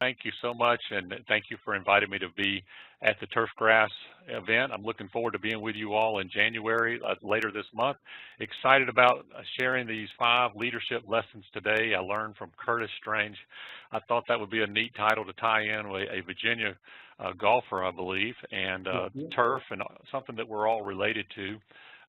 Thank you so much, and thank you for inviting me to be at the Turfgrasss event. I'm looking forward to being with you all in January, later this month. Excited about sharing these 5 leadership lessons today I learned from Curtis Strange. I thought that would be a neat title to tie in with a Virginia golfer, I believe, and turf, and something that we're all related to.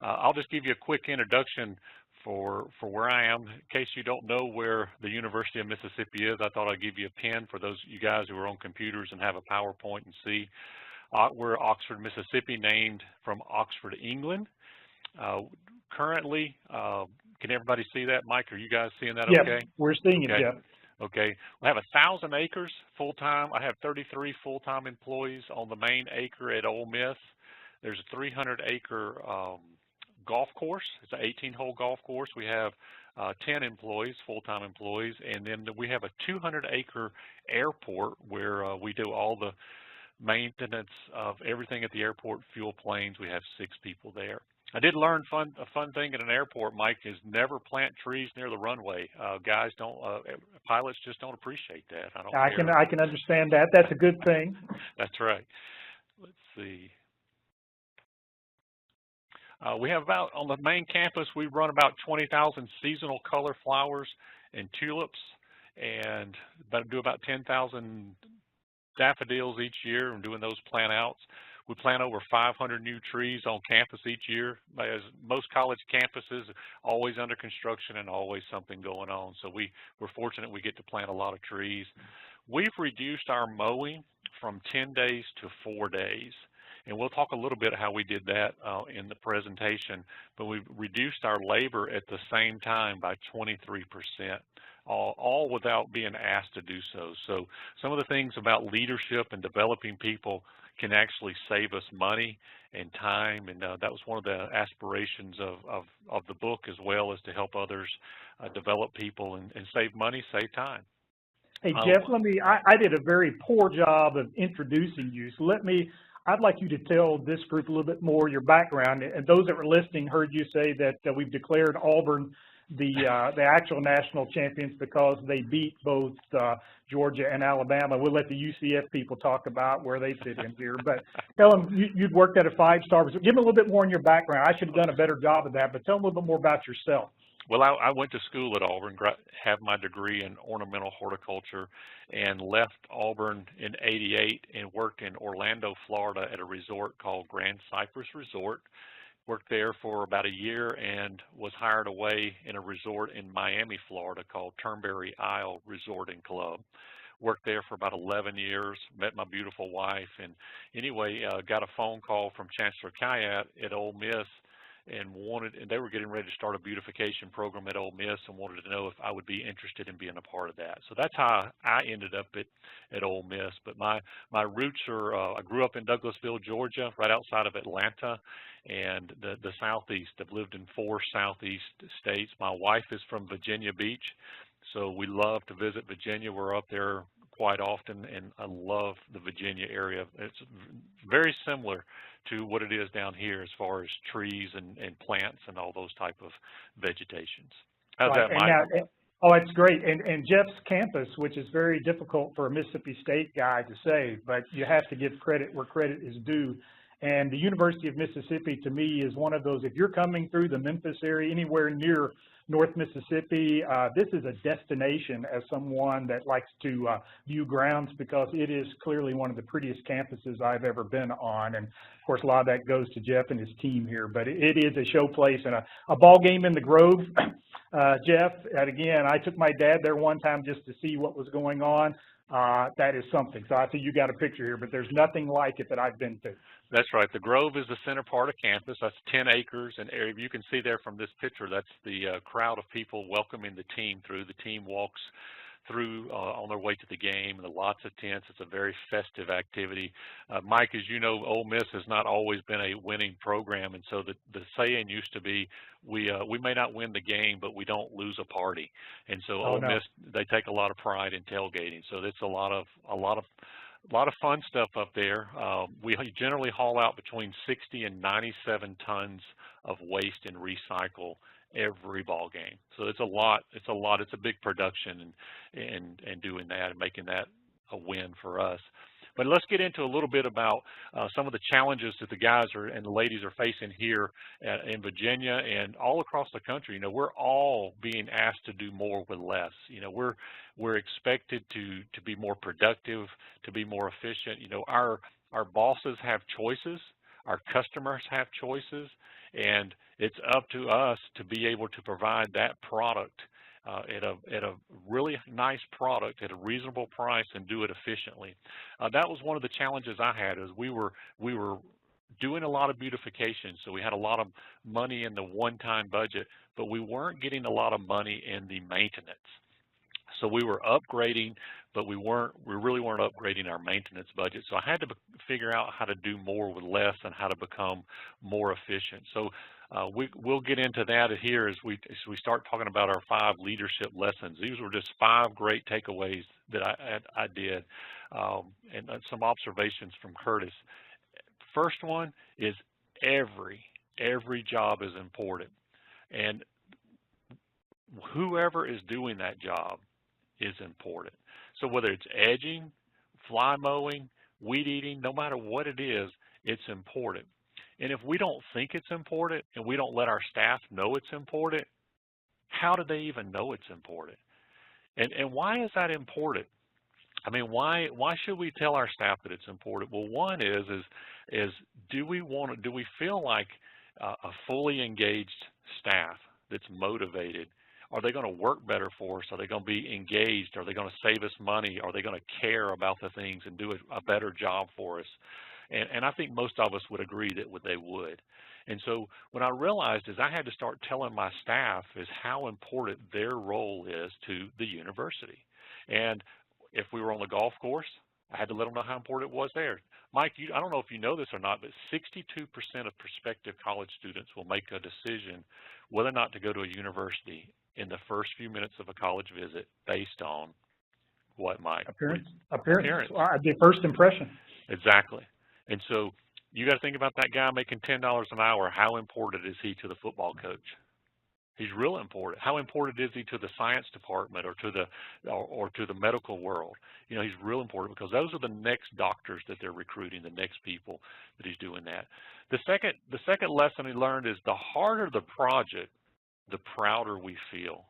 I'll just give you a quick introduction for where I am. In case you don't know where the University of Mississippi is, I thought I'd give you a pin for those you guys who are on computers and have a PowerPoint and see. We're Oxford, Mississippi, named from Oxford, England. Currently, can everybody see that? Mike, are you guys seeing that okay? Yeah, we're seeing it, Jeff. Okay, we have 1,000 acres full-time. I have 33 full-time employees on the main acre at Ole Miss. There's a 300-acre golf course. It's an 18-hole golf course. We have 10 employees, full-time employees, and then we have a 200-acre airport where we do all the maintenance of everything at the airport, fuel planes. We have 6 people there. I did learn a fun thing at an airport, Mike, is never plant trees near the runway. Guys don't, pilots just don't appreciate that. I can understand that. That's a good thing. That's right. Let's see. We have about, on the main campus, we run about 20,000 seasonal color flowers and tulips, and do about 10,000 daffodils each year and doing those plant outs. We plant over 500 new trees on campus each year. As most college campuses, always under construction and always something going on. So we're fortunate we get to plant a lot of trees. We've reduced our mowing from 10 days to 4 days. And we'll talk a little bit how we did that in the presentation, but we've reduced our labor at the same time by 23%, all without being asked to do so. So some of the things about leadership and developing people can actually save us money and time, and that was one of the aspirations of the book, as well as to help others develop people and save money, save time. Hey, Jeff, I did a very poor job of introducing you, so I'd like you to tell this group a little bit more your background. And those that were listening heard you say that we've declared Auburn the actual national champions because they beat both Georgia and Alabama. We'll let the UCF people talk about where they fit in here. But tell them you'd worked at a 5-star. Give them a little bit more on your background. I should have done a better job of that, but tell them a little bit more about yourself. Well, I went to school at Auburn, have my degree in ornamental horticulture, and left Auburn in '88 and worked in Orlando, Florida at a resort called Grand Cypress Resort. Worked there for about a year and was hired away in a resort in Miami, Florida called Turnberry Isle Resort and Club. Worked there for about 11 years, met my beautiful wife, and anyway, got a phone call from Chancellor Kayat at Ole Miss, and they were getting ready to start a beautification program at Ole Miss and wanted to know if I would be interested in being a part of that. So that's how I ended up at Ole Miss. But my roots are, I grew up in Douglasville, Georgia, right outside of Atlanta, and the Southeast. I've lived in 4 Southeast states. My wife is from Virginia Beach, so we love to visit Virginia. We're up there quite often, and I love the Virginia area. It's very similar to what it is down here as far as trees and plants and all those type of vegetations. How's that, Mike? Oh, it's great. And Jeff's campus, which is very difficult for a Mississippi State guy to say, but you have to give credit where credit is due. And the University of Mississippi, to me, is one of those, if you're coming through the Memphis area, anywhere near North Mississippi, this is a destination as someone that likes to view grounds, because it is clearly one of the prettiest campuses I've ever been on. And of course, a lot of that goes to Jeff and his team here, but it is a show place and a ball game in the Grove. Jeff, and again, I took my dad there one time just to see what was going on. That is something. So I see you got a picture here, but there's nothing like it that I've been to. That's right. The Grove is the center part of campus. That's 10 acres, and you can see there from this picture, that's the crowd of people welcoming the team through. The team walks through on their way to the game, and lots of tents. It's a very festive activity. Mike, as you know, Ole Miss has not always been a winning program, and so the saying used to be, we may not win the game, but we don't lose a party. And so Ole Miss, they take a lot of pride in tailgating. So it's a lot of fun stuff up there. We generally haul out between 60 and 97 tons of waste and recycle every ball game. So it's a lot. It's a big production and doing that and making that a win for us. But let's get into a little bit about some of the challenges that the guys and the ladies are facing here in Virginia and all across the country. You know, we're all being asked to do more with less. You know, we're expected to be more productive, to be more efficient. You know, our bosses have choices, our customers have choices, and it's up to us to be able to provide that product at a really nice product at a reasonable price and do it efficiently. That was one of the challenges I had, is we were doing a lot of beautification, so we had a lot of money in the one-time budget, but we weren't getting a lot of money in the maintenance. So we were upgrading, but we really weren't upgrading our maintenance budget. So I had to figure out how to do more with less and how to become more efficient. So we'll get into that here as we start talking about our 5 leadership lessons. These were just 5 great takeaways that I did, and some observations from Curtis. First one is every job is important, and whoever is doing that job is important. So whether it's edging, fly mowing, weed eating, no matter what it is, it's important. And if we don't think it's important and we don't let our staff know it's important, how do they even know it's important? And why is that important? I mean, why should we tell our staff that it's important? Well, one is do we feel like a fully engaged staff that's motivated? Are they going to work better for us? Are they going to be engaged? Are they going to save us money? Are they going to care about the things and do a better job for us? And I think most of us would agree that they would. And so what I realized is I had to start telling my staff is how important their role is to the university. And if we were on the golf course, I had to let them know how important it was there. Mike, I don't know if you know this or not, but 62% of prospective college students will make a decision whether or not to go to a university in the first few minutes of a college visit based on what, Mike? Appearance. The first impression. Exactly. And so you got to think about that guy making $10 an hour. How important is he to the football coach? He's real important. How important is he to the science department or to the medical world? You know, he's real important because those are the next doctors that they're recruiting, the next people that he's doing that. The second lesson he learned is the harder the project, the prouder we feel.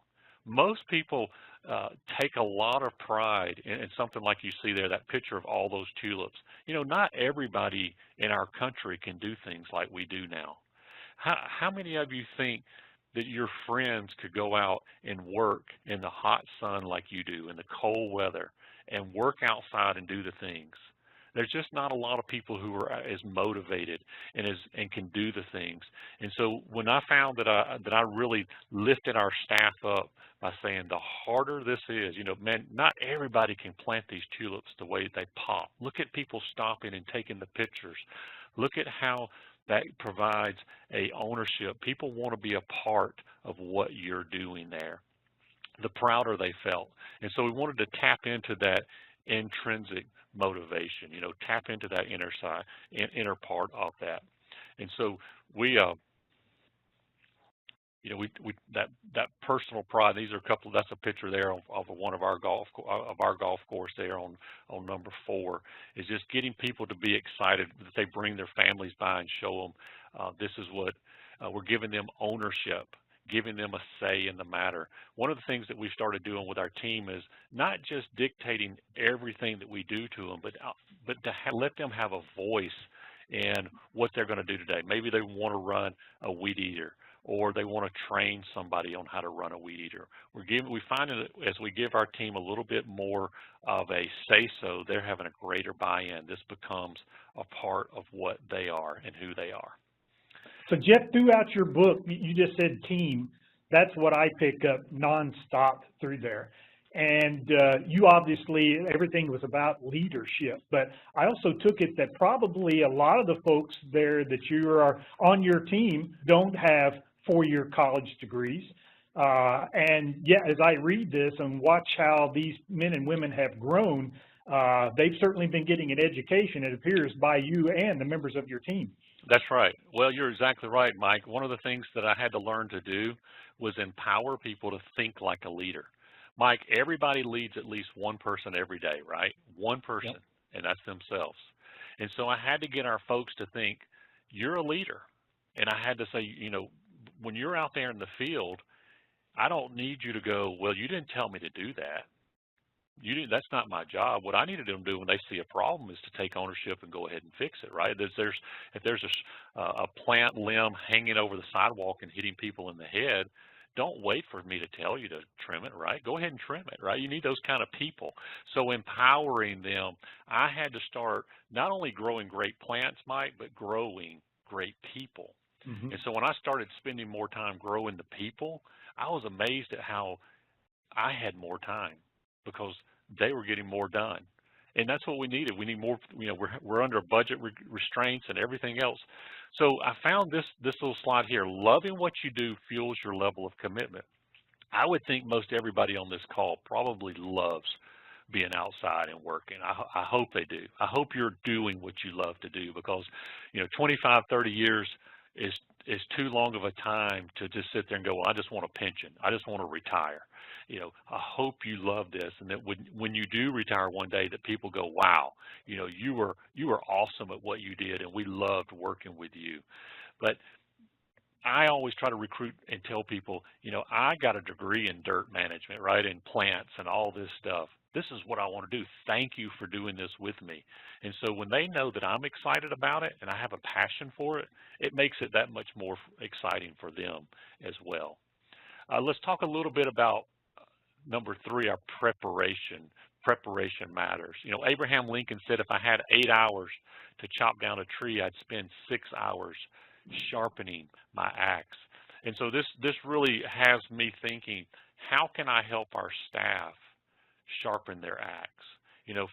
Most people take a lot of pride in something like you see there, that picture of all those tulips. You know, not everybody in our country can do things like we do now. How many of you think that your friends could go out and work in the hot sun like you do, in the cold weather, and work outside and do the things? There's just not a lot of people who are as motivated and can do the things. And so when I found that I really lifted our staff up by saying the harder this is, you know, man, not everybody can plant these tulips the way they pop. Look at people stopping and taking the pictures. Look at how that provides a ownership. People want to be a part of what you're doing there. The prouder they felt. And so we wanted to tap into that intrinsic motivation, you know, tap into that inner part of that. And so we you know, that personal pride. These are a couple. That's a picture there of one of our golf course there on number 4. Is just getting people to be excited that they bring their families by and show them this is what we're giving them ownership, giving them a say in the matter. One of the things that we started doing with our team is not just dictating everything that we do to them, but to let them have a voice in what they're going to do today. Maybe they want to run a weed eater, or they want to train somebody on how to run a weed eater. We find that as we give our team a little bit more of a say-so, they're having a greater buy-in. This becomes a part of what they are and who they are. So Jeff, throughout your book, you just said team. That's what I pick up nonstop through there. And you obviously, everything was about leadership, but I also took it that probably a lot of the folks there that you are on your team don't have 4-year college degrees. And yeah, as I read this and watch how these men and women have grown, they've certainly been getting an education, it appears, by you and the members of your team. That's right. Well, you're exactly right, Mike. One of the things that I had to learn to do was empower people to think like a leader. Mike, everybody leads at least one person every day, right? One person, Yep. and that's themselves. And so I had to get our folks to think, you're a leader. And I had to say, when you're out there in the field, I don't need you to go, well, you didn't tell me to do that. That's not my job. What I need to do when they see a problem is to take ownership and go ahead and fix it, right? If there's a plant limb hanging over the sidewalk and hitting people in the head, don't wait for me to tell you to trim it, right? Go ahead and trim it, right? You need those kind of people. So empowering them, I had to start not only growing great plants, Mike, but growing great people. Mm-hmm. And so when I started spending more time growing the people, I was amazed at how I had more time because they were getting more done. And that's what we needed. We need more, we're under budget restraints and everything else. So I found this little slide here. Loving what you do fuels your level of commitment. I would think most everybody on this call probably loves being outside and working. I hope they do. I hope you're doing what you love to do, because 25, 30 years is too long of a time to just sit there and go, well, I just want a pension. I just want to retire. I hope you love this, and that when you do retire one day, that people go, wow, you were awesome at what you did, and we loved working with you. But I always try to recruit and tell people, I got a degree in dirt management, right, in plants and all this stuff. This is what I want to do. Thank you for doing this with me. And so when they know that I'm excited about it and I have a passion for it, it makes it that much more exciting for them as well. Let's talk a little bit about number 3, our preparation. Preparation matters. Abraham Lincoln said if I had 8 hours to chop down a tree, I'd spend 6 hours sharpening my axe. And so this really has me thinking, how can I help our staff sharpen their axe?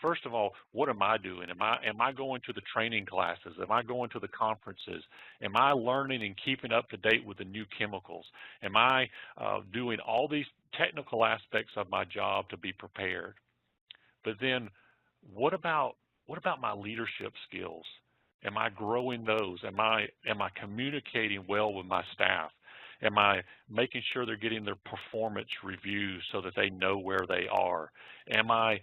First of all, what am I doing? Am I going to the training classes? Am I going to the conferences? Am I learning and keeping up to date with the new chemicals? Am I doing all these technical aspects of my job to be prepared? But then what about my leadership skills? Am I growing those? Am I communicating well with my staff? Am I making sure they're getting their performance reviews so that they know where they are? Am I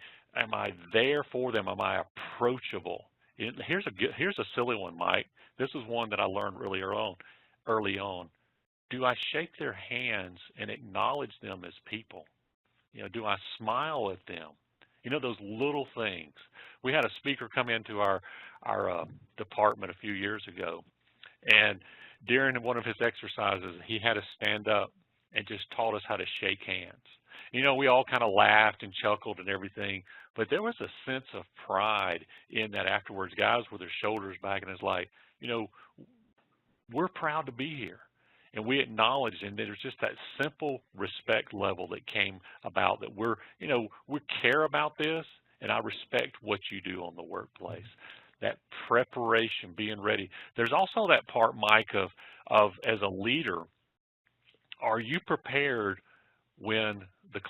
there for them? Am I approachable? Here's a silly one, Mike. This is one that I learned really early on. Do I shake their hands and acknowledge them as people? Do I smile at them? Those little things. We had a speaker come into our department a few years ago, and during one of his exercises, he had us stand up and just taught us how to shake hands. We all kind of laughed and chuckled and everything, but there was a sense of pride in that afterwards. Guys with their shoulders back, and it's like, we're proud to be here. And we acknowledged, and there's just that simple respect level that came about, that we care about this, and I respect what you do on the workplace. That preparation, being ready. There's also that part, Mike, of as a leader, are you prepared when the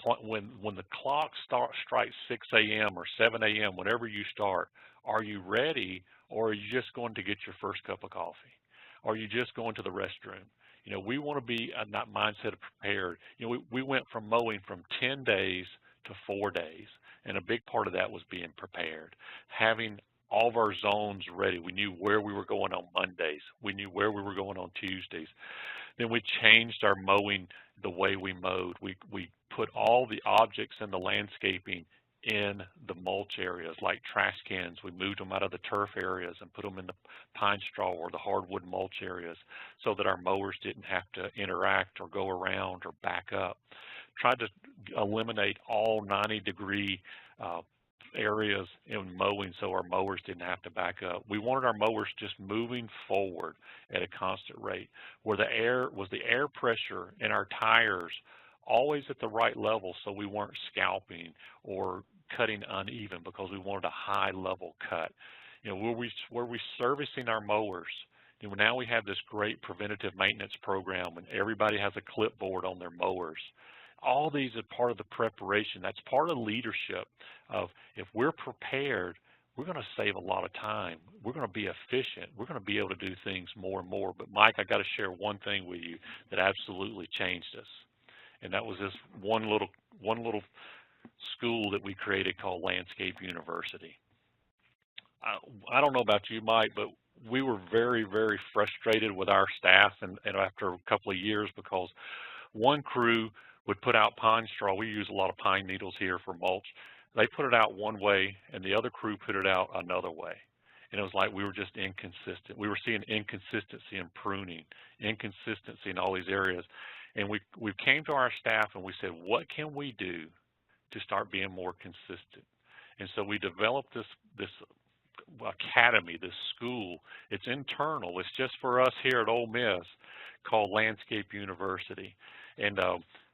clock strikes 6 a.m. or 7 a.m., whenever you start? Are you ready, or are you just going to get your first cup of coffee? Are you just going to the restroom? We want to be in that mindset of prepared. We went from mowing from 10 days to 4 days, and a big part of that was being prepared, having all of our zones ready. We knew where we were going on Mondays. We knew where we were going on Tuesdays. Then we changed our mowing, the way we mowed. We put all the objects in the landscaping in the mulch areas, like trash cans. We moved them out of the turf areas and put them in the pine straw or the hardwood mulch areas, so that our mowers didn't have to interact or go around or back up. Tried to eliminate all 90-degree areas in mowing, so our mowers didn't have to back up. We wanted our mowers just moving forward at a constant rate, where the air pressure in our tires always at the right level, so we weren't scalping or cutting uneven, because we wanted a high level cut. Were we servicing our mowers? Now we have this great preventative maintenance program, and everybody has a clipboard on their mowers. All these are part of the preparation. That's part of leadership. Of if we're prepared, we're going to save a lot of time. We're going to be efficient. We're going to be able to do things more and more. But Mike, I got to share one thing with you that absolutely changed us. and that was this one little school that we created called Landscape University. I don't know about you, Mike, but we were very, very frustrated with our staff and after a couple of years, because one crew would put out pine straw. We use a lot of pine needles here for mulch. They put it out one way, and the other crew put it out another way. And it was like we were just inconsistent. We were seeing inconsistency in pruning, inconsistency in all these areas. And we came to our staff and we said, what can we do to start being more consistent? And so we developed this academy, this school. It's internal. It's just for us here at Ole Miss, called Landscape University. And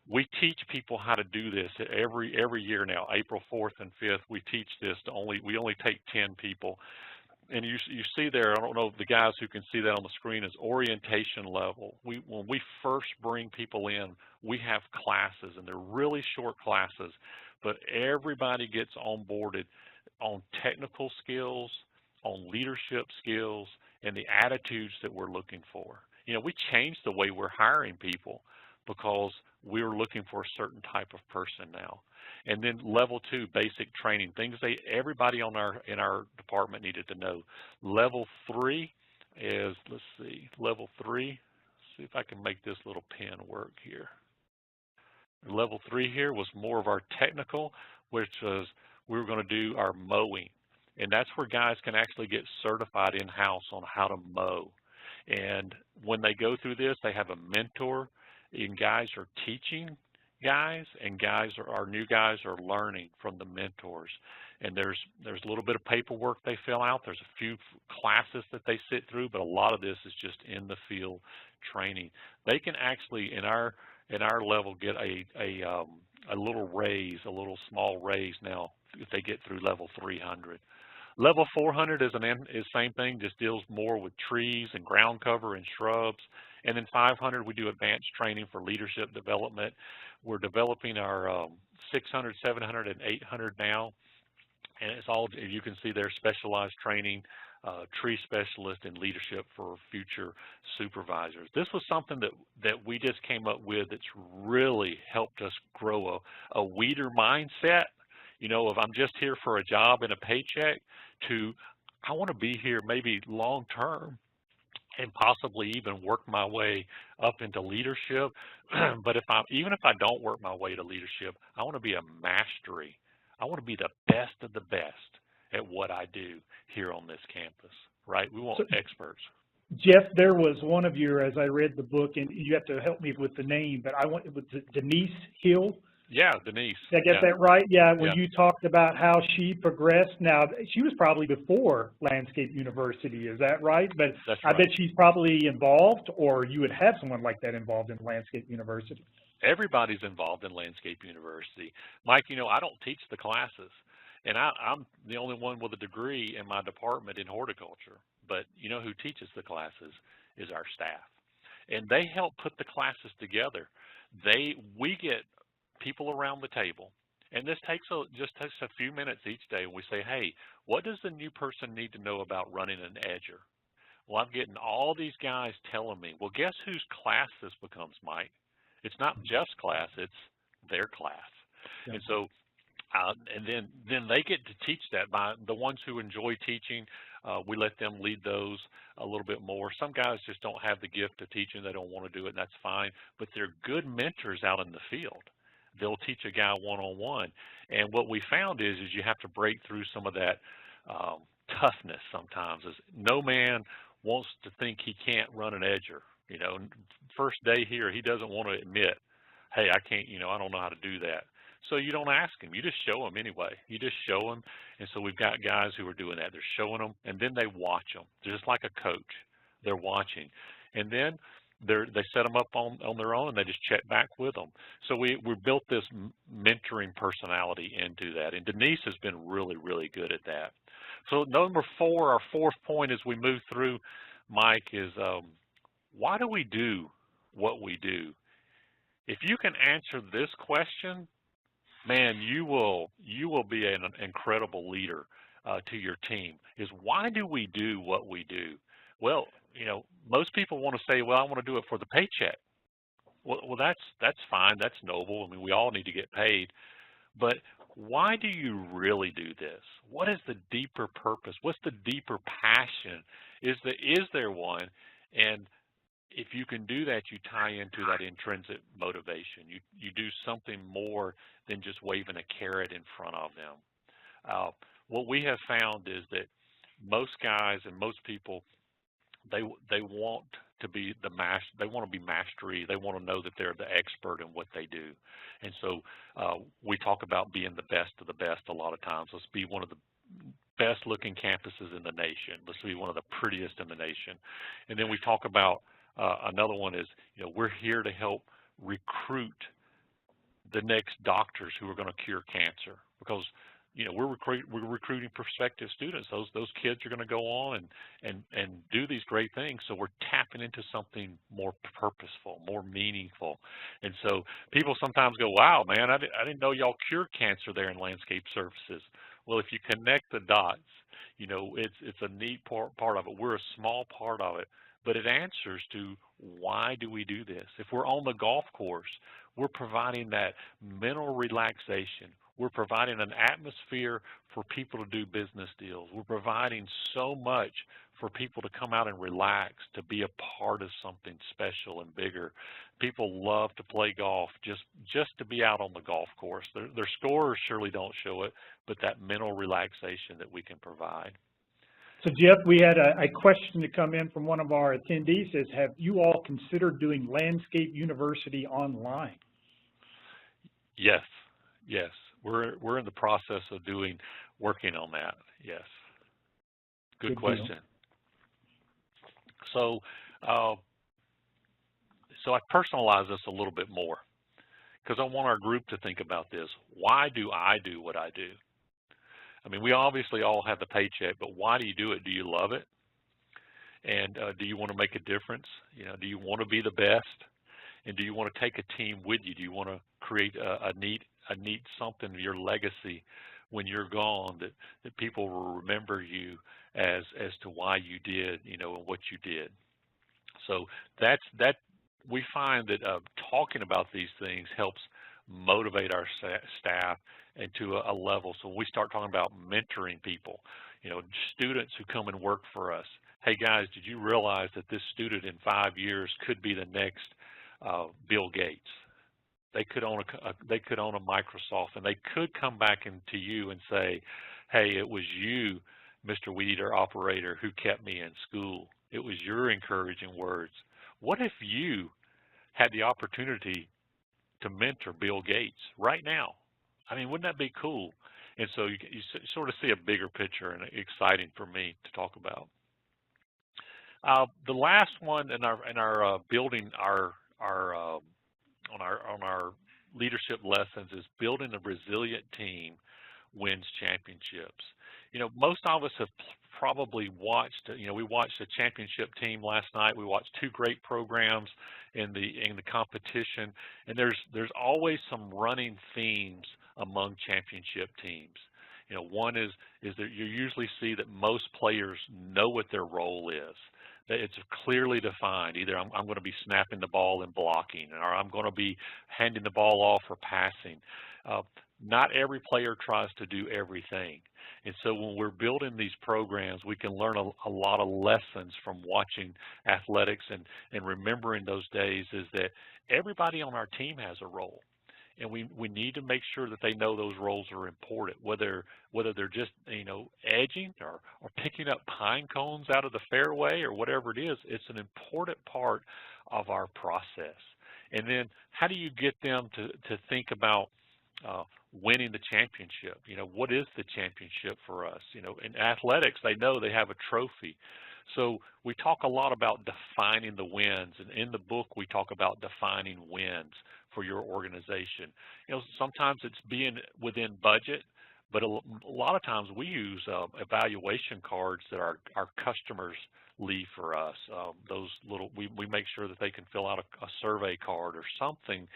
we teach people how to do this every year now. April 4th and 5th, we teach this. We only take 10 people. And you see there, I don't know if the guys who can see that on the screen, is orientation level. When we first bring people in, we have classes, and they're really short classes, but everybody gets onboarded on technical skills, on leadership skills, and the attitudes that we're looking for. You know, we changed the way we're hiring people because we're looking for a certain type of person now. And then level 2, basic training, things everybody in our department needed to know. Level 3 is, let's see, level 3, see if I can make this little pen work here. Level 3 here was more of our technical, which was we were going to do our mowing. And that's where guys can actually get certified in-house on how to mow. And when they go through this, they have a mentor, and guys are teaching guys, and our new guys are learning from the mentors. And there's a little bit of paperwork they fill out. There's a few classes that they sit through, but a lot of this is just in the field training. They can actually, in our level, get a little raise, a little small raise now if they get through level 300. Level 400 is same thing, just deals more with trees and ground cover and shrubs. And then 500, we do advanced training for leadership development. We're developing our 600, 700, and 800 now. And it's all, you can see there, specialized training, tree specialist, and leadership for future supervisors. This was something that we just came up with that's really helped us grow a weeder mindset. You know, if I'm just here for a job and a paycheck, to I want to be here maybe long term and possibly even work my way up into leadership. But even if I don't work my way to leadership, I want to be a mastery. I want to be the best of the best at what I do here on this campus, right? We want experts. Jeff, there was one of your, as I read the book, and you have to help me with the name, but it was Denise Hill. Yeah, Denise. Did I get that right? Yeah, when you talked about how she progressed. Now, she was probably before Landscape University, is that right? But That's I right. bet she's probably involved, or you would have someone like that involved in Landscape University. Everybody's involved in Landscape University. Mike, you know, I don't teach the classes, and I'm the only one with a degree in my department in horticulture. But you know who teaches the classes is our staff, and they help put the classes together. We get people around the table, and this just takes a few minutes each day, and we say, hey, what does the new person need to know about running an edger? Well, I'm getting all these guys telling me, well, guess whose class this becomes, Mike? It's not Jeff's class, it's their class. Yeah. And so and then they get to teach that. By the ones who enjoy teaching, we let them lead those a little bit more. Some guys just don't have the gift of teaching, they don't want to do it, and that's fine, but they're good mentors out in the field. They'll teach a guy one-on-one. And what we found is you have to break through some of that toughness sometimes. No man wants to think he can't run an edger. You know, first day here, he doesn't want to admit, hey, I can't, you know, I don't know how to do that. So you don't ask him. You just show him anyway. You just show him. And so we've got guys who are doing that. They're showing them, and then they watch them. They're just like a coach. They're watching. And then they set them up on their own, and they just check back with them. So we built this mentoring personality into that, and Denise has been really, really good at that. So number 4, our fourth point as we move through, Mike, is why do we do what we do? If you can answer this question, man, you will be an incredible leader to your team. Is why do we do what we do? Well, you know, most people want to say, well, I want to do it for the paycheck. Well, that's fine. That's noble. I mean, we all need to get paid. But why do you really do this? What is the deeper purpose? What's the deeper passion? Is there one? And if you can do that, you tie into that intrinsic motivation. You do something more than just waving a carrot in front of them. What we have found is that most guys and most people, they want to be they want to be mastery. They want to know that they're the expert in what they do. And so we talk about being the best of the best a lot of times. Let's be one of the best looking campuses in the nation. Let's be one of the prettiest in the nation. And then we talk about another one is, we're here to help recruit the next doctors who are going to cure cancer, because we're recruiting prospective students. Those kids are going to go on and do these great things. So we're tapping into something more purposeful, more meaningful. And so people sometimes go, "Wow, man, I didn't know y'all cure cancer there in landscape services." Well, if you connect the dots, it's a neat part of it. We're a small part of it, but it answers to why do we do this? If we're on the golf course, we're providing that mental relaxation. We're providing an atmosphere for people to do business deals. We're providing so much for people to come out and relax, to be a part of something special and bigger. People love to play golf just to be out on the golf course. Their scores surely don't show it, but that mental relaxation that we can provide. So Jeff, we had a question to come in from one of our attendees. Says, have you all considered doing Landscape University online? Yes. We're in the process of working on that. Yes. Good question. Deal. So I personalize this a little bit more because I want our group to think about this. Why do I do what I do? I mean, we obviously all have the paycheck, but why do you do it? Do you love it? And do you want to make a difference? Do you want to be the best? And do you want to take a team with you? Do you want to create a neat something, your legacy, when you're gone, that people will remember you as to why you did, and what you did. So that we find that talking about these things helps motivate our staff into a level. So when we start talking about mentoring people, students who come and work for us. Hey guys, did you realize that this student in 5 years could be the next Bill Gates? They could own a Microsoft, and they could come back into you and say, "Hey, it was you, Mr. Weed Eater Operator, who kept me in school. It was your encouraging words." What if you had the opportunity to mentor Bill Gates right now? I mean, wouldn't that be cool? And so you sort of see a bigger picture, and exciting for me to talk about. The last one in our building on our leadership lessons is building a resilient team wins championships. Most of us have probably watched, we watched the championship team last night. We watched 2 great programs in the competition, and there's always some running themes among championship teams. One is that you usually see that most players know what their role is. That it's clearly defined. Either I'm going to be snapping the ball and blocking, or I'm going to be handing the ball off or passing. Not every player tries to do everything. And so when we're building these programs, we can learn a lot of lessons from watching athletics and remembering those days, is that everybody on our team has a role. And we need to make sure that they know those roles are important, whether they're just, edging or picking up pine cones out of the fairway or whatever it is. It's an important part of our process. And then how do you get them to think about winning the championship? What is the championship for us? In athletics, they know they have a trophy. So we talk a lot about defining the wins, and in the book we talk about defining wins for your organization. Sometimes it's being within budget, but a lot of times we use evaluation cards that our customers leave for us. Those little, we make sure that they can fill out a survey card or something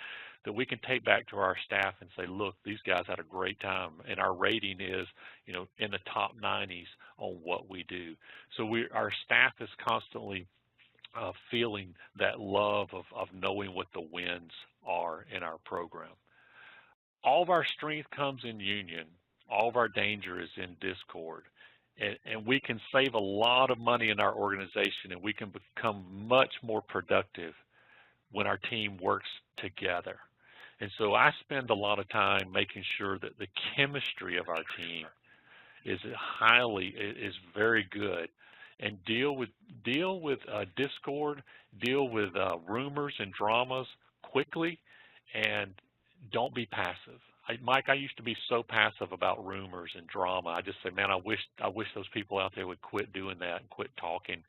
that we can take back to our staff and say, look, these guys had a great time, and our rating is, in the top 90s on what we do. So our staff is constantly feeling that love of knowing what the wins are in our program. All of our strength comes in union. All of our danger is in discord. And we can save a lot of money in our organization, and we can become much more productive when our team works together. And so I spend a lot of time making sure that the chemistry of our team is very good, and deal with discord, deal with rumors and dramas quickly, and don't be passive. Mike, I used to be so passive about rumors and drama. I just say, man, I wish those people out there would quit doing that and quit talking.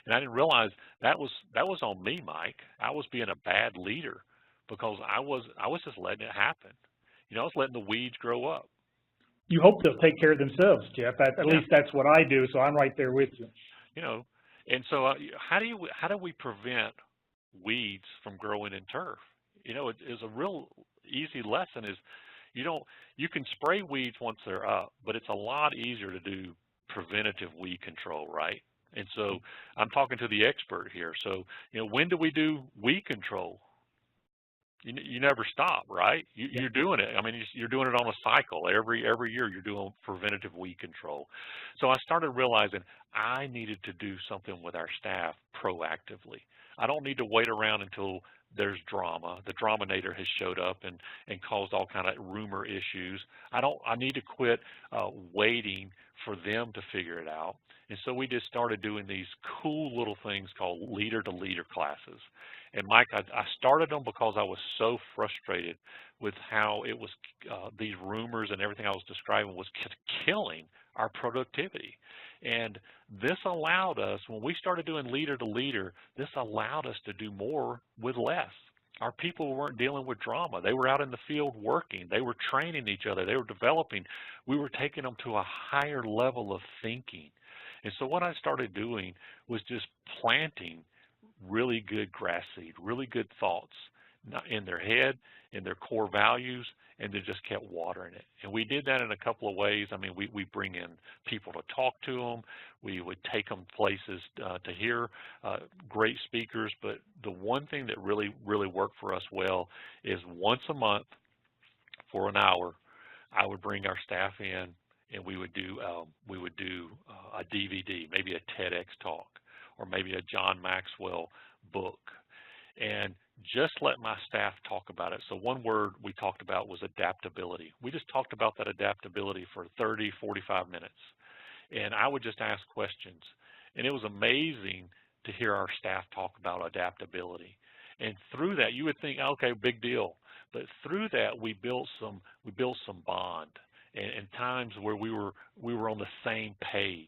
And I didn't realize that was on me, Mike. I was being a bad leader because I was just letting it happen. I was letting the weeds grow up. You hope they'll take care of themselves, Jeff. At least that's what I do, so I'm right there with you. And so how do we prevent weeds from growing in turf? It's a real easy lesson is you can spray weeds once they're up, but it's a lot easier to do preventative weed control, right? And so I'm talking to the expert here. So, when do we do weed control? You never stop, right? You're doing it. I mean, you're doing it on a cycle. Every year you're doing preventative weed control. So I started realizing I needed to do something with our staff proactively. I don't need to wait around until there's drama. The Draminator has showed up and caused all kind of rumor issues. I need to quit waiting for them to figure it out. And so we just started doing these cool little things called leader-to-leader classes. And Mike, I started them because I was so frustrated with how it was, these rumors and everything I was describing was killing our productivity. And this allowed us, when we started doing leader-to-leader, this allowed us to do more with less. Our people weren't dealing with drama. They were out in the field working. They were training each other. They were developing. We were taking them to a higher level of thinking. And so what I started doing was just planting really good grass seed, really good thoughts in their head, in their core values, and they just kept watering it. And we did that in a couple of ways. I mean, we bring in people to talk to them. We would take them places to hear great speakers. But the one thing that really worked for us well is once a month for an hour, I would bring our staff in, and we would do a DVD, maybe a TEDx talk, or maybe a John Maxwell book, and just let my staff talk about it. So one word we talked about was adaptability. We just talked about that adaptability for 30, 45 minutes, and I would just ask questions, and it was amazing to hear our staff talk about adaptability. And through that, you would think, okay, big deal, but through that we built some bond, and times where we were on the same page.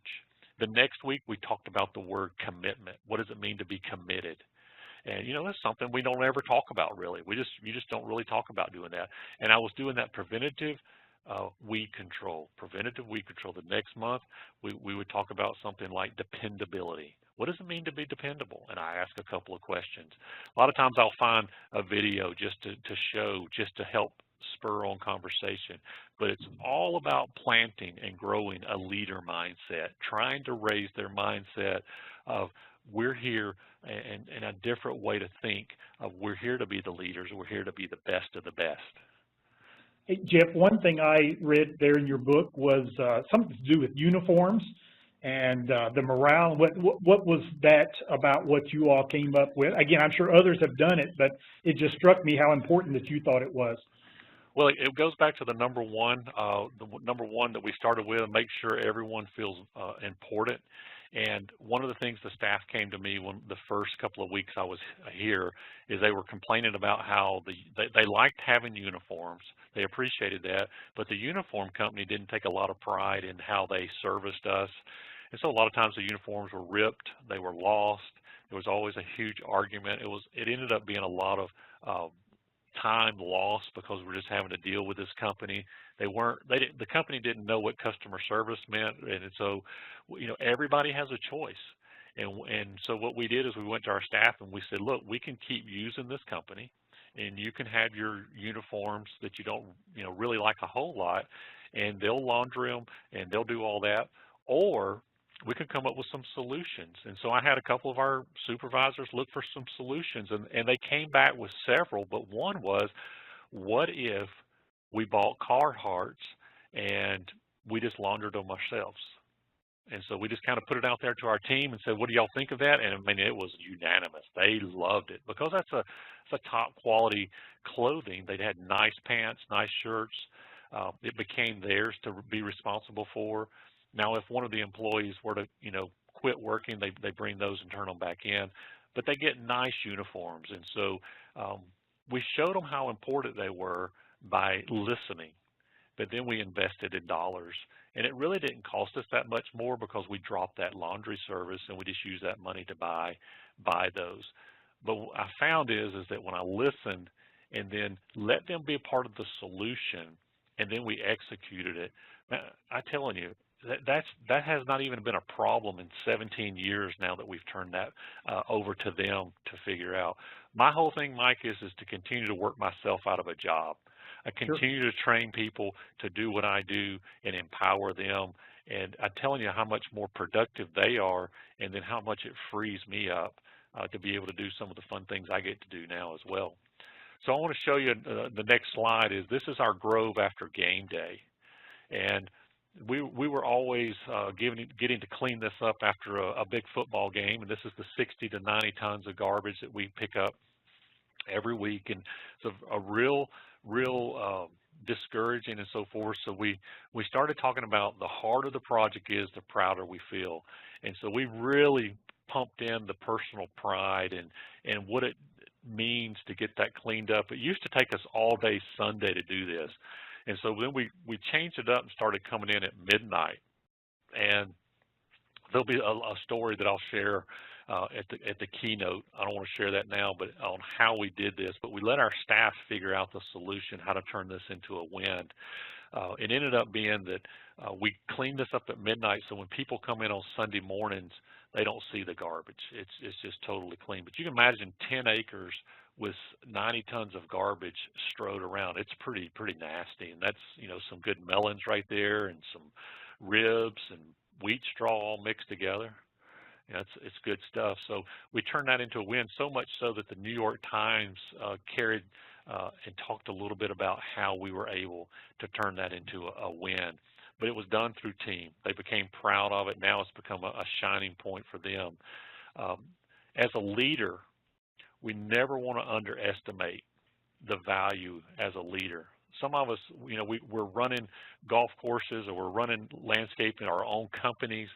The next week we talked about the word commitment. What does it mean to be committed? And that's something we don't ever talk about really. You just don't really talk about doing that. And I was doing that preventative weed control. The next month we would talk about something like dependability. What does it mean to be dependable? And I ask a couple of questions. A lot of times I'll find a video just to help spur on conversation, but it's all about planting and growing a leader mindset, trying to raise their mindset of we're here, and a different way to think of we're here to be the leaders, we're here to be the best of the best. Hey, Jeff, one thing I read there in your book was something to do with uniforms and the morale. What was that about what you all came up with? Again, I'm sure others have done it, but it just struck me how important that you thought it was. Well, it goes back to the number one that we started with, make sure everyone feels important. And one of the things the staff came to me when the first couple of weeks I was here is they were complaining about how they liked having uniforms. They appreciated that, but the uniform company didn't take a lot of pride in how they serviced us. And so a lot of times the uniforms were ripped, they were lost. There was always a huge argument. It ended up being a lot of time lost because we're just having to deal with this company. The company didn't know what customer service meant, and so everybody has a choice. And so what we did is we went to our staff and we said, look, we can keep using this company, and you can have your uniforms that you don't really like a whole lot, and they'll laundry them and they'll do all that, or we could come up with some solutions. And so I had a couple of our supervisors look for some solutions, and they came back with several, but one was, what if we bought Carhartts and we just laundered them ourselves? And so we just kind of put it out there to our team and said, what do y'all think of that? And I mean, it was unanimous. They loved it because it's a top quality clothing. They had nice pants, nice shirts. It became theirs to be responsible for. Now, if one of the employees were to, quit working, they bring those and turn them back in. But they get nice uniforms. And so we showed them how important they were by listening. But then we invested in dollars. And it really didn't cost us that much more because we dropped that laundry service and we just used that money to buy those. But what I found is that when I listened and then let them be a part of the solution and then we executed it, I'm telling you, that has not even been a problem in 17 years now that we've turned that over to them to figure out. My whole thing, Mike, is to continue to work myself out of a job. I continue to train people to do what I do and empower them. And I'm telling you how much more productive they are and then how much it frees me up to be able to do some of the fun things I get to do now as well. So I want to show you the next slide is this is our grove after game day. And we were always getting to clean this up after a big football game. And this is the 60 to 90 tons of garbage that we pick up every week. And it's a real discouraging and so forth. So we started talking about the harder the project is, the prouder we feel. And so we really pumped in the personal pride and what it means to get that cleaned up. It used to take us all day Sunday to do this. And so then we changed it up and started coming in at midnight. And there'll be a story that I'll share at the keynote. I don't want to share that now, but on how we did this. But we let our staff figure out the solution, how to turn this into a win. It ended up being that we cleaned this up at midnight, so when people come in on Sunday mornings, they don't see the garbage. It's just totally clean. But you can imagine 10 acres with 90 tons of garbage strode around. It's pretty nasty, and that's some good melons right there, and some ribs and wheat straw all mixed together. It's good stuff. So we turned that into a win, so much so that the New York Times carried and talked a little bit about how we were able to turn that into a win. But it was done through team. They became proud of it. Now it's become a shining point for them. As a leader, we never want to underestimate the value as a leader. Some of us, we're running golf courses or we're running landscaping, our own companies,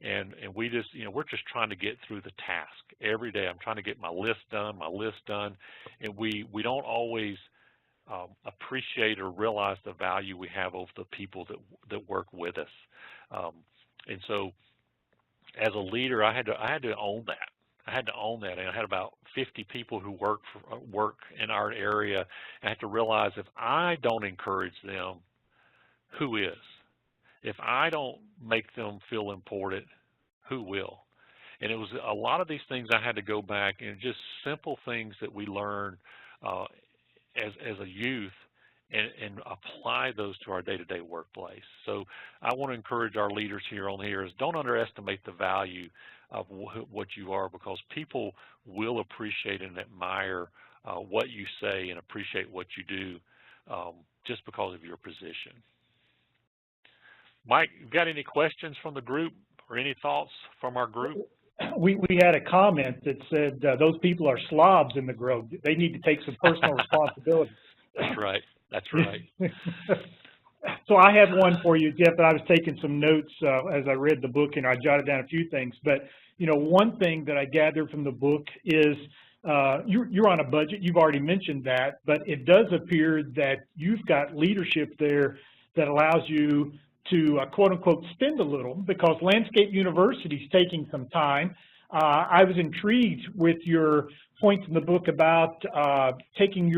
and we just, we're just trying to get through the task. Every day I'm trying to get my list done, and we don't always appreciate or realize the value we have over the people that work with us. And so as a leader, I had to own that. I had to own that, and I had about 50 people who work in our area. I had to realize if I don't encourage them, who is? If I don't make them feel important, who will? And it was a lot of these things I had to go back and just simple things that we learn as a youth and apply those to our day-to-day workplace. So I want to encourage our leaders here is don't underestimate the value of what you are, because people will appreciate and admire what you say and appreciate what you do just because of your position. Mike, you got any questions from the group or any thoughts from our group? We had a comment that said those people are slobs in the grove. They need to take some personal responsibility. That's right. That's right. So I have one for you, Jeff, and I was taking some notes as I read the book, and I jotted down a few things. But, one thing that I gathered from the book is you're on a budget. You've already mentioned that, but it does appear that you've got leadership there that allows you to, quote unquote, spend a little, because Landscape University is taking some time. I was intrigued with your points in the book about taking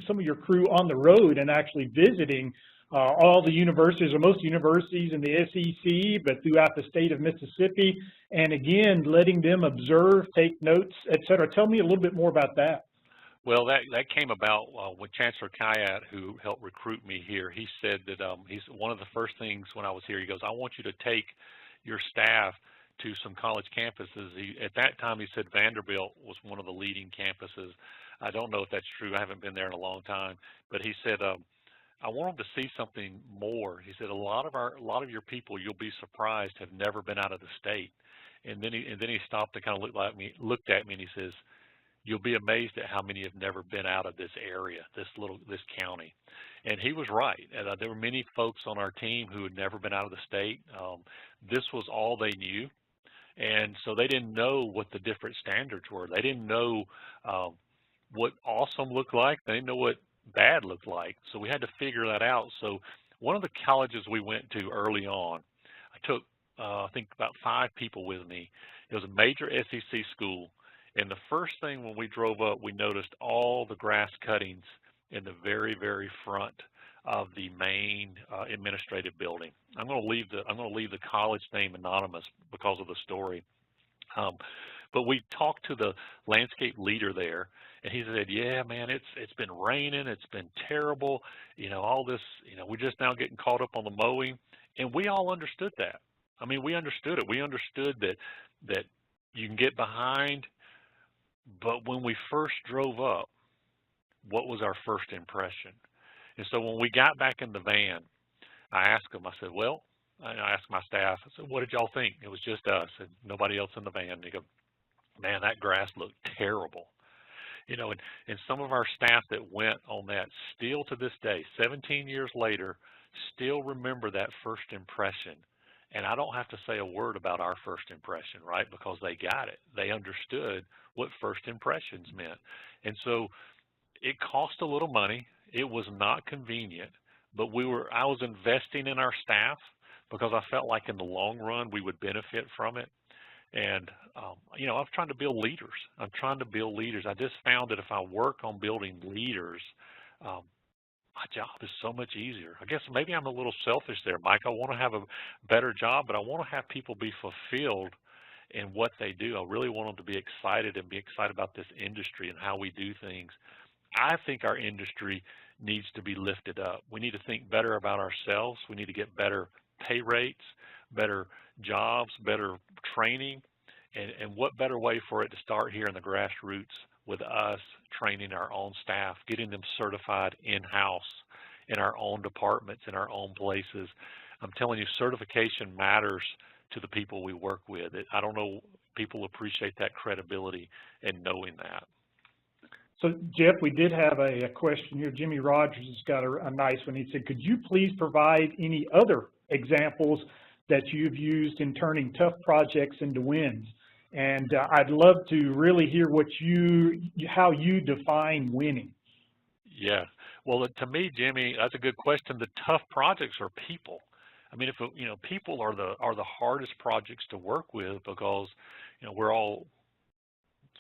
some of your crew on the road and actually visiting all the universities, or most universities in the SEC, but throughout the state of Mississippi, and again, letting them observe, take notes, et cetera. Tell me a little bit more about that. Well, that came about with Chancellor Kayat, who helped recruit me here. He said that he's one of the first things when I was here, he goes, I want you to take your staff to some college campuses. At that time, he said Vanderbilt was one of the leading campuses. I don't know if that's true. I haven't been there in a long time, but he said, I want them to see something more. He said, a lot of your people, you'll be surprised, have never been out of the state. And then he stopped and kind of looked at me, and he says, you'll be amazed at how many have never been out of this area, this county. And he was right. And there were many folks on our team who had never been out of the state. This was all they knew. And so they didn't know what the different standards were. They didn't know what awesome looked like. They didn't know what bad looked like. So we had to figure that out. So one of the colleges we went to early on, I took, I think, about 5 people with me. It was a major SEC school. And the first thing when we drove up, we noticed all the grass cuttings in the very, very front of the main administrative building. I'm going to leave the college name anonymous because of the story. But we talked to the landscape leader there, and he said, "Yeah, man, it's been raining, it's been terrible. You know, all this. You know, we're just now getting caught up on the mowing." And we all understood that. I mean, we understood it. We understood that you can get behind. But when we first drove up, what was our first impression? And so when we got back in the van, I asked them, I said, well, I asked my staff, I said, what did y'all think? It was just us and nobody else in the van. And they go, man, that grass looked terrible. You know, and some of our staff that went on that still to this day, 17 years later, still remember that first impression. And I don't have to say a word about our first impression, right? Because they got it. They understood what first impressions meant. And so it cost a little money. It was not convenient, but I was investing in our staff because I felt like in the long run we would benefit from it. And, you know, I'm trying to build leaders. I'm trying to build leaders. I just found that if I work on building leaders, my job is so much easier. I guess maybe I'm a little selfish there, Mike. I want to have a better job, but I want to have people be fulfilled in what they do. I really want them to be excited and be excited about this industry and how we do things. I think our industry needs to be lifted up. We need to think better about ourselves. We need to get better pay rates, better jobs, better training, and what better way for it to start here in the grassroots with us training our own staff, getting them certified in-house in our own departments, in our own places. I'm telling you, certification matters to the people we work with. I don't know, people appreciate that credibility and knowing that. So, Jeff, we did have a question here. Jimmy Rogers has got a nice one. He said, could you please provide any other examples that you've used in turning tough projects into wins? And I'd love to really hear how you define winning. Yeah, well, to me, Jimmy, that's a good question. The tough projects are people. I mean, people are the hardest projects to work with because, we're all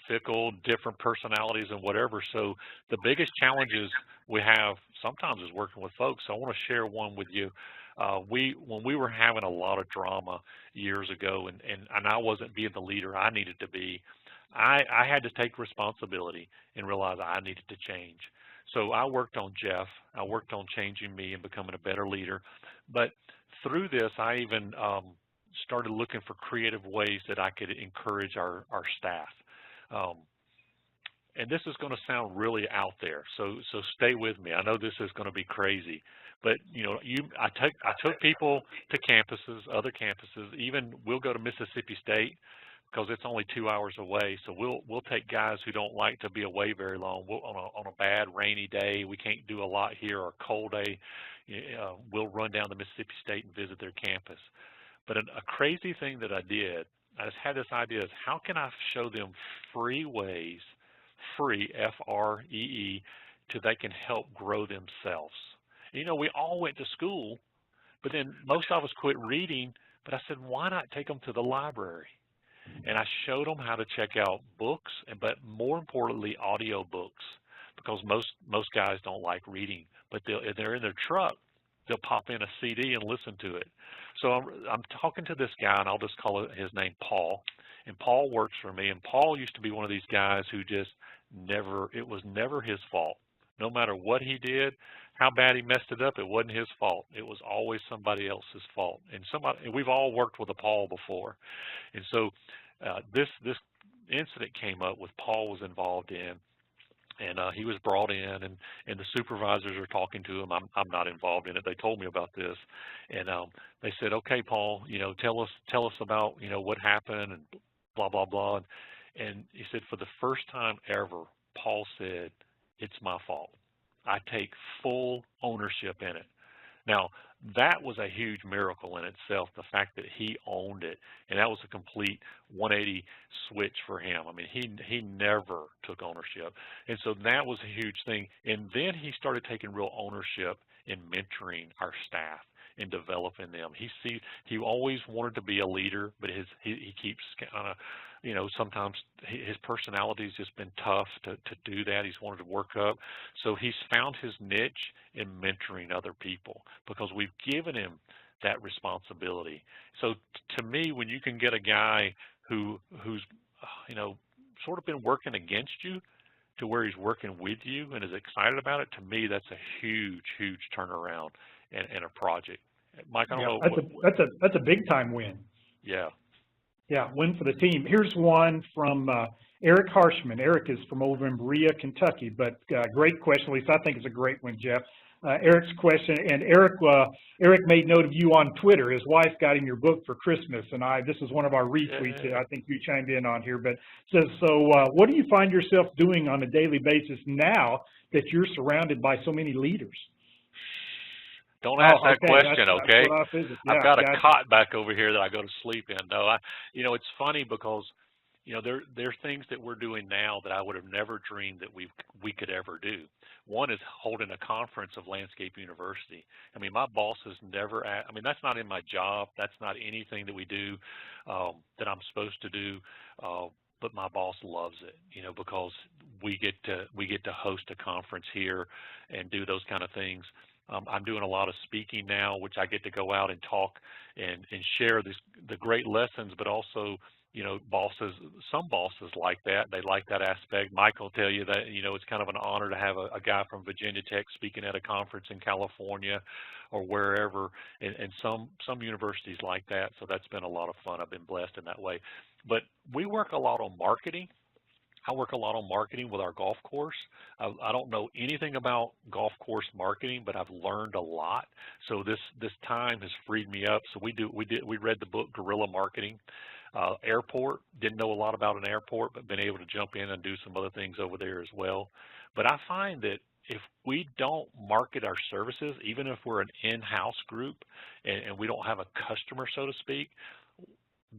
fickle, different personalities and whatever. So the biggest challenges we have sometimes is working with folks. So I want to share one with you. When we were having a lot of drama years ago, and I wasn't being the leader I needed to be, I had to take responsibility and realize I needed to change. So I worked on Jeff. I worked on changing me and becoming a better leader. But through this, I even started looking for creative ways that I could encourage our staff. And this is going to sound really out there, so stay with me. I know this is going to be crazy, but I took people to campuses, other campuses. Even we'll go to Mississippi State because it's only 2 hours away. So we'll take guys who don't like to be away very long. On a bad rainy day, we can't do a lot here, or a cold day, we'll run down to Mississippi State and visit their campus. But a crazy thing that I did, I just had this idea, is how can I show them free ways, free, F-R-E-E, so they can help grow themselves. We all went to school, but then most of us quit reading, but I said, why not take them to the library? And I showed them how to check out books, but more importantly, audio books, because most guys don't like reading, but they're in their truck, they'll pop in a CD and listen to it. So I'm talking to this guy, and I'll just call his name Paul. And Paul works for me. And Paul used to be one of these guys who just it was never his fault No matter what he did, how bad he messed it up, it wasn't his fault. It was always somebody else's fault. And we've all worked with a Paul before. And so this incident came up with Paul was involved in, and he was brought in, and the supervisors are talking to him. I'm not involved in it. They told me about this, and they said, "Okay, Paul, tell us about what happened and blah blah blah." And he said, for the first time ever, Paul said, "It's my fault. I take full ownership in it." Now, that was a huge miracle in itself, the fact that he owned it, and that was a complete 180 switch for him. I mean, he never took ownership, and so that was a huge thing. And then he started taking real ownership in mentoring our staff and developing them. He always wanted to be a leader, but he keeps kind of, sometimes his personality's just been tough to do that. He's wanted to work up. So he's found his niche in mentoring other people because we've given him that responsibility. So to me, when you can get a guy who's sort of been working against you to where he's working with you and is excited about it, to me, that's a huge, huge turnaround in a project. Mike, I don't know. That's a big time win. Yeah. Yeah, win for the team. Here's one from Eric Harshman. Eric is from over in Berea, Kentucky, but great question. At least I think it's a great one, Jeff. Eric's question, and Eric made note of you on Twitter. His wife got him your book for Christmas, and this is one of our retweets that I think you chimed in on here. But it says, so what do you find yourself doing on a daily basis now that you're surrounded by so many leaders? Don't ask that question, okay? Yeah, I've got a cot back over here that I go to sleep in. No, it's funny because, there's things that we're doing now that I would have never dreamed that we could ever do. One is holding a conference of Landscape University. I mean, my boss has never, that's not in my job. That's not anything that we do that I'm supposed to do. But my boss loves it, because we get to host a conference here and do those kind of things. I'm doing a lot of speaking now, which I get to go out and talk and share the great lessons, but also, some bosses like that. They like that aspect. Mike will tell you that, it's kind of an honor to have a guy from Virginia Tech speaking at a conference in California or wherever, and some universities like that. So that's been a lot of fun. I've been blessed in that way. But we work a lot on marketing. I work a lot on marketing with our golf course. I don't know anything about golf course marketing, but I've learned a lot. So this time has freed me up. So we read the book Guerrilla Marketing. Airport, didn't know a lot about an airport, but been able to jump in and do some other things over there as well. But I find that if we don't market our services, even if we're an in-house group and we don't have a customer, so to speak,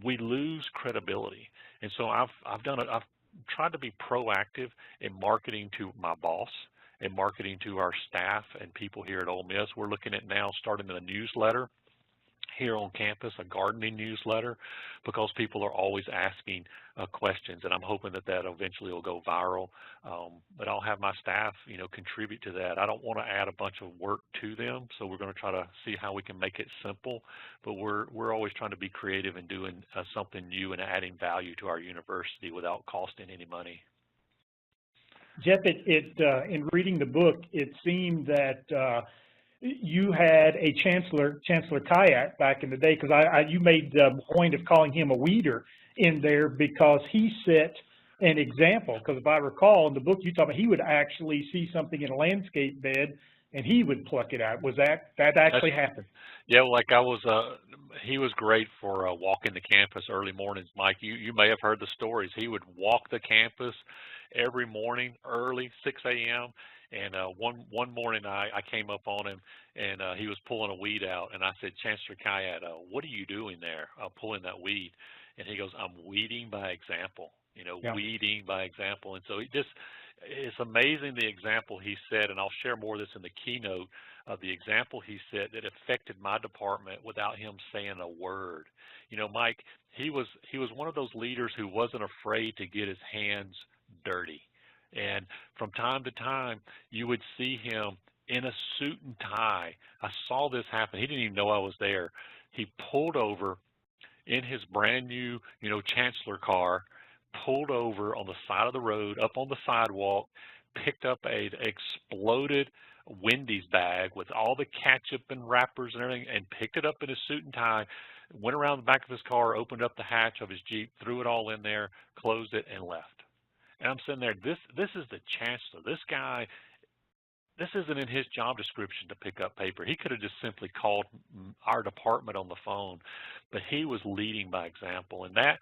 we lose credibility. And so I've tried to be proactive in marketing to my boss and marketing to our staff and people here at Ole Miss. We're looking at now starting a newsletter here on campus, a gardening newsletter, because people are always asking questions, and I'm hoping that eventually will go viral. But I'll have my staff, contribute to that. I don't want to add a bunch of work to them, so we're going to try to see how we can make it simple. But we're always trying to be creative and doing something new and adding value to our university without costing any money. Jeff, in reading the book, it seemed that you had a Chancellor Kayak back in the day, because you made the point of calling him a weeder in there because he set an example. Because if I recall in the book you talk about, he would actually see something in a landscape bed and he would pluck it out. Was that actually happened? Yeah, he was great for walking the campus early mornings, Mike. You may have heard the stories. He would walk the campus every morning early, 6 a.m. And one morning I came up on him, and he was pulling a weed out, and I said, Chancellor Kayat, what are you doing there, pulling that weed? And he goes, I'm weeding by example, Yeah. Weeding by example. And so it's amazing the example he set, and I'll share more of this in the keynote of the example he set that affected my department without him saying a word. Mike, he was one of those leaders who wasn't afraid to get his hands dirty. And from time to time, you would see him in a suit and tie. I saw this happen. He didn't even know I was there. He pulled over in his brand new, Chancellor car, pulled over on the side of the road, up on the sidewalk, picked up a exploded Wendy's bag with all the ketchup and wrappers and everything, and picked it up in his suit and tie, went around the back of his car, opened up the hatch of his Jeep, threw it all in there, closed it, and left. And I'm sitting there, this is the chancellor. This guy, this isn't in his job description to pick up paper. He could have just simply called our department on the phone, but he was leading by example. And that,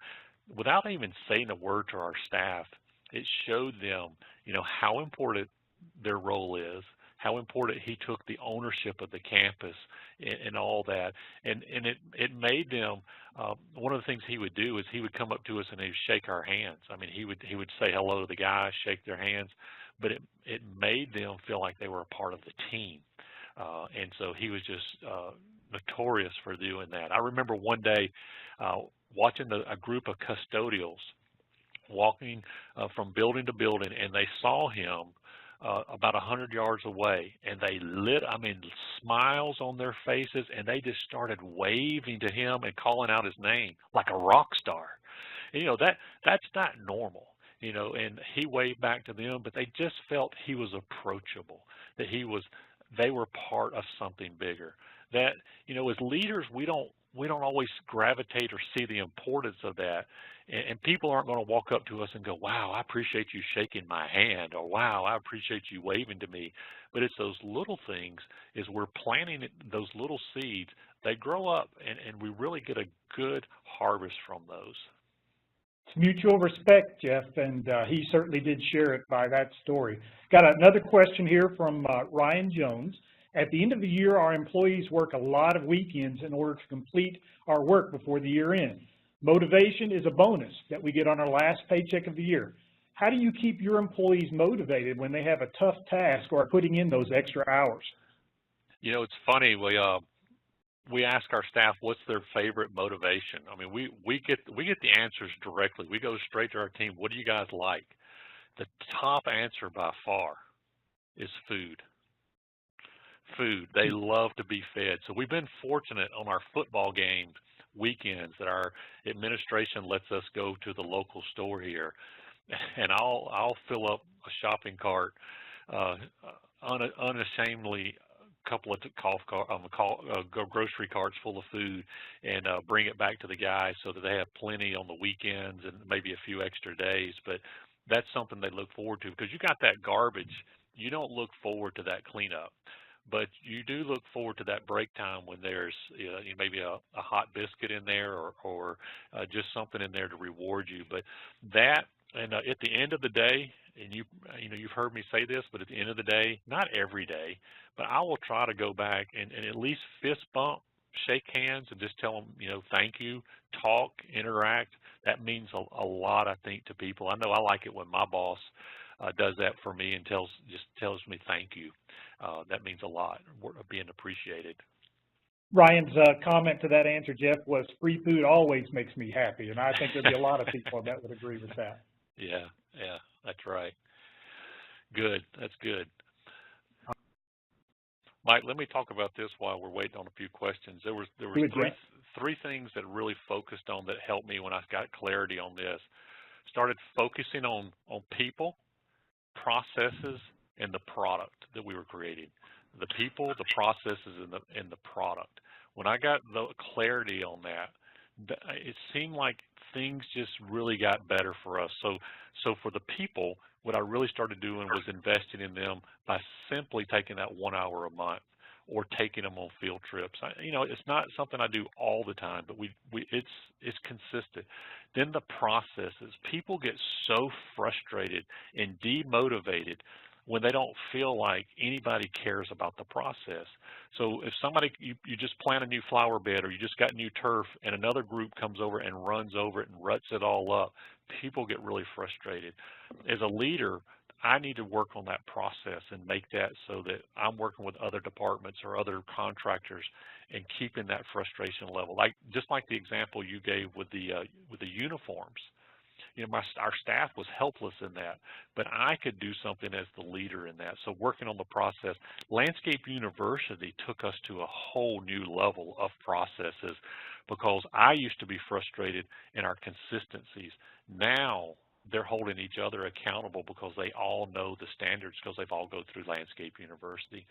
without even saying a word to our staff, it showed them, how important their role is, how important he took the ownership of the campus and all that. And it made them, one of the things he would do is he would come up to us and he would shake our hands. I mean, he would say hello to the guys, shake their hands, but it made them feel like they were a part of the team. And so he was just notorious for doing that. I remember one day watching a group of custodials walking from building to building, and they saw him about 100 yards away, and they smiles on their faces, and they just started waving to him and calling out his name like a rock star. And, that's not normal, and he waved back to them, but they just felt he was approachable, that they were part of something bigger. That, as leaders, we don't always gravitate or see the importance of that. And people aren't going to walk up to us and go, wow, I appreciate you shaking my hand, or wow, I appreciate you waving to me. But it's those little things, as we're planting those little seeds, they grow up, and we really get a good harvest from those. It's mutual respect, Jeff, and he certainly did share it by that story. Got another question here from Ryan Jones. At the end of the year, our employees work a lot of weekends in order to complete our work before the year ends. Motivation is a bonus that we get on our last paycheck of the year. How do you keep your employees motivated when they have a tough task or are putting in those extra hours? It's funny. We ask our staff what's their favorite motivation. I mean, we get the answers directly. We go straight to our team. What do you guys like? The top answer by far is food. Food. They love to be fed. So we've been fortunate on our football games weekends that our administration lets us go to the local store here, and I'll fill up a shopping cart unashamedly, a couple of grocery carts full of food, and bring it back to the guys so that they have plenty on the weekends and maybe a few extra days. But that's something they look forward to, because you got that garbage. You don't look forward to that cleanup, but you do look forward to that break time when there's maybe a hot biscuit in there, or just something in there to reward you. But that, and at the end of the day, and you've heard me say this, but at the end of the day, not every day, but I will try to go back and at least fist bump, shake hands, and just tell them, thank you, talk, interact. That means a lot, I think, to people. I know I like it when my boss does that for me and tells me thank you. That means a lot, being appreciated. Ryan's comment to that answer, Jeff, was free food always makes me happy, and I think there'd be a lot of people that would agree with that. Yeah, that's right. Good, that's good. Mike, let me talk about this while we're waiting on a few questions. There was three things that really focused on that helped me when I got clarity on this. Started focusing on people, processes, and the product that we were creating. The people, the processes, and the product. When I got the clarity on that, it seemed like things just really got better for us. So for the people, what I really started doing was investing in them by simply taking that 1 hour a month, or taking them on field trips. It's not something I do all the time, but it's consistent. Then the processes. People get so frustrated and demotivated when they don't feel like anybody cares about the process. So if you just plant a new flower bed, or you just got new turf, and another group comes over and runs over it and ruts it all up, people get really frustrated. As a leader, I need to work on that process and make that so that I'm working with other departments or other contractors and keeping that frustration level. Just like the example you gave with the uniforms. Our staff was helpless in that, but I could do something as the leader in that. So working on the process. Landscape University took us to a whole new level of processes, because I used to be frustrated in our consistencies. Now they're holding each other accountable because they all know the standards because they've all go through Landscape University.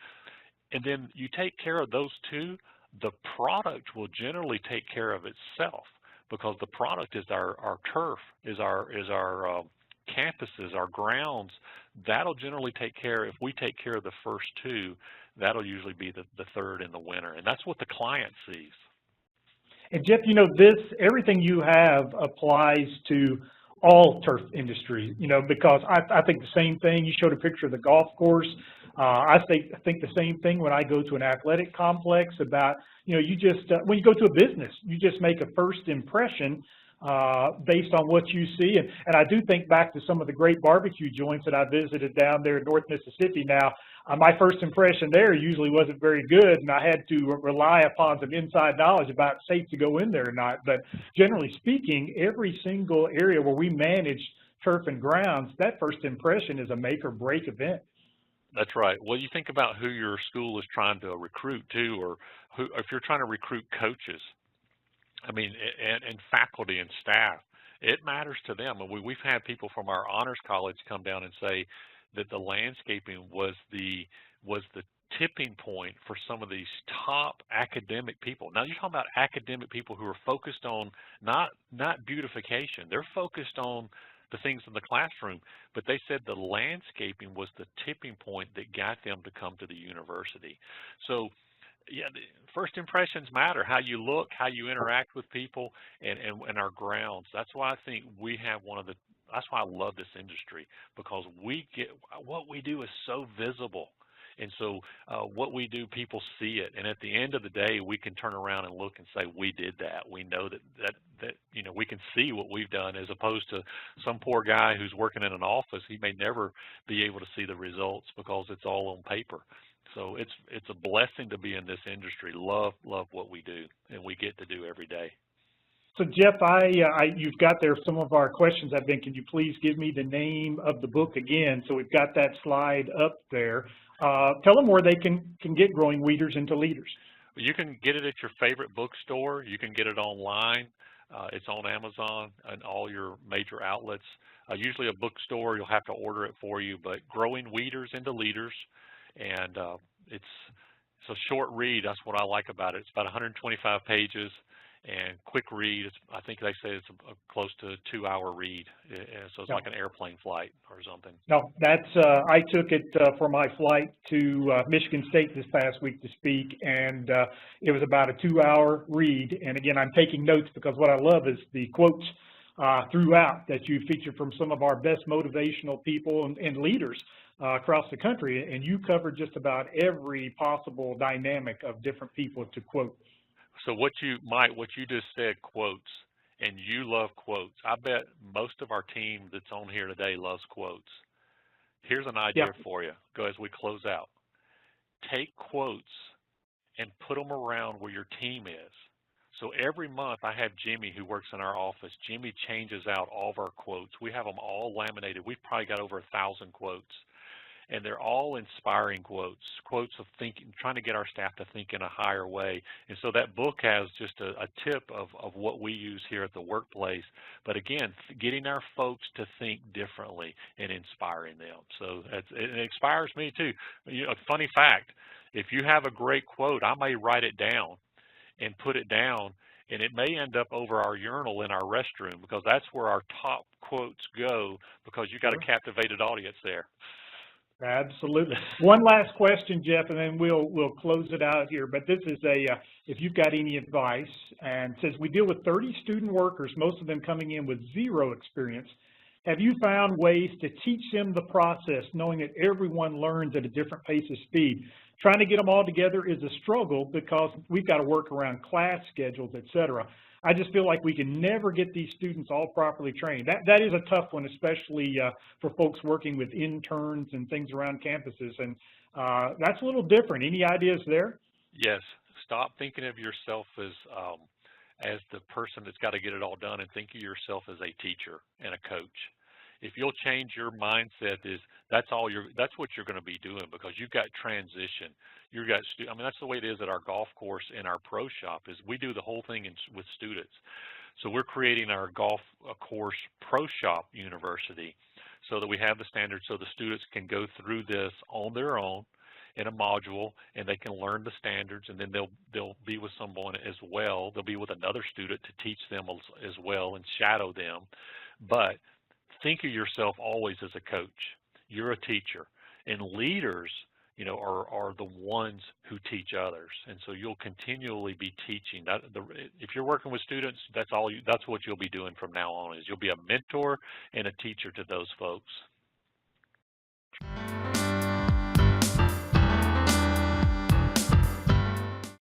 And then you take care of those two, the product will generally take care of itself because the product is our turf, is our campuses, our grounds. That'll generally take care, if we take care of the first two, that'll usually be the third and the winner. And that's what the client sees. And Jeff, you know, everything you have applies to all turf industry, you know, because I think the same thing. You showed a picture of the golf course. I think the same thing when I go to an athletic complex about, you know, you just, when you go to a business, you just make a first impression based on what you see. And I do think back to some of the great barbecue joints that I visited down there in North Mississippi. Now, my first impression there usually wasn't very good, and I had to rely upon some inside knowledge about safe to go in there or not. But generally speaking, every single area where we manage turf and grounds, that first impression is a make or break event. That's right. Well, you think about who your school is trying to recruit to, or if you're trying to recruit coaches, I mean, and faculty and staff, it matters to them. And we've had people from our honors college come down and say that the landscaping was the tipping point for some of these top academic people. Now you're talking about academic people who are focused on not beautification. They're focused on the things in the classroom, but they said the landscaping was the tipping point that got them to come to the university. So yeah, first impressions matter. How you look, how you interact with people, and our grounds. That's why I think we have that's why I love this industry, because what we do is so visible. And so what we do, people see it. And at the end of the day, we can turn around and look and say, we did that. We know that you know, we can see what we've done, as opposed to some poor guy who's working in an office. He may never be able to see the results because it's all on paper. So it's a blessing to be in this industry. Love what we do, and we get to do every day. So Jeff, you've got there some of our questions have been, can you please give me the name of the book again? So we've got that slide up there. Tell them where they can get Growing Weeders into Leaders. You can get it at your favorite bookstore. You can get it online. It's on Amazon and all your major outlets. Usually a bookstore, you'll have to order it for you, but Growing Weeders into Leaders. And it's a short read. That's what I like about it. It's about 125 pages and quick read. I think they say it's close to a 2-hour read. So it's like an airplane flight or something. No, that's I took it for my flight to Michigan State this past week to speak, and it was about a 2-hour read. And again, I'm taking notes because what I love is the quotes throughout that you featured from some of our best motivational people and leaders across the country, and you covered just about every possible dynamic of different people to quote. So what you just said, quotes, and you love quotes. I bet most of our team that's on here today loves quotes. Here's an idea for you. Go as we close out. Take quotes and put them around where your team is. So every month I have Jimmy, who works in our office. Jimmy changes out all of our quotes. We have them all laminated. We've probably got over 1,000 quotes. And they're all inspiring quotes of thinking, trying to get our staff to think in a higher way. And so that book has just a tip of what we use here at the workplace. But again, getting our folks to think differently and inspiring them. So it inspires me too. You know, funny fact, if you have a great quote, I may write it down and put it down, and it may end up over our urinal in our restroom, because that's where our top quotes go, because you got a captivated audience there. Absolutely. One last question, Jeff, and then we'll close it out here. But this is if you've got any advice, and says we deal with 30 student workers, most of them coming in with zero experience. Have you found ways to teach them the process, knowing that everyone learns at a different pace of speed? Trying to get them all together is a struggle because we've got to work around class schedules, et cetera. I just feel like we can never get these students all properly trained. That is a tough one, especially for folks working with interns and things around campuses. And that's a little different. Any ideas there? Yes. Stop thinking of yourself as the person that's got to get it all done, and think of yourself as a teacher and a coach. If you'll change your mindset, that's what you're going to be doing, because you've got transition. I mean, that's the way it is at our golf course and our pro shop, is we do the whole thing with students. So we're creating our golf course pro shop university so that we have the standards so the students can go through this on their own in a module, and they can learn the standards, and then they'll be with someone as well. They'll be with another student to teach them as well and shadow them. But think of yourself always as a coach. You're a teacher, and leaders, you know, are the ones who teach others, and so you'll continually be teaching. If you're working with students, that's what you'll be doing from now on. Is you'll be a mentor and a teacher to those folks.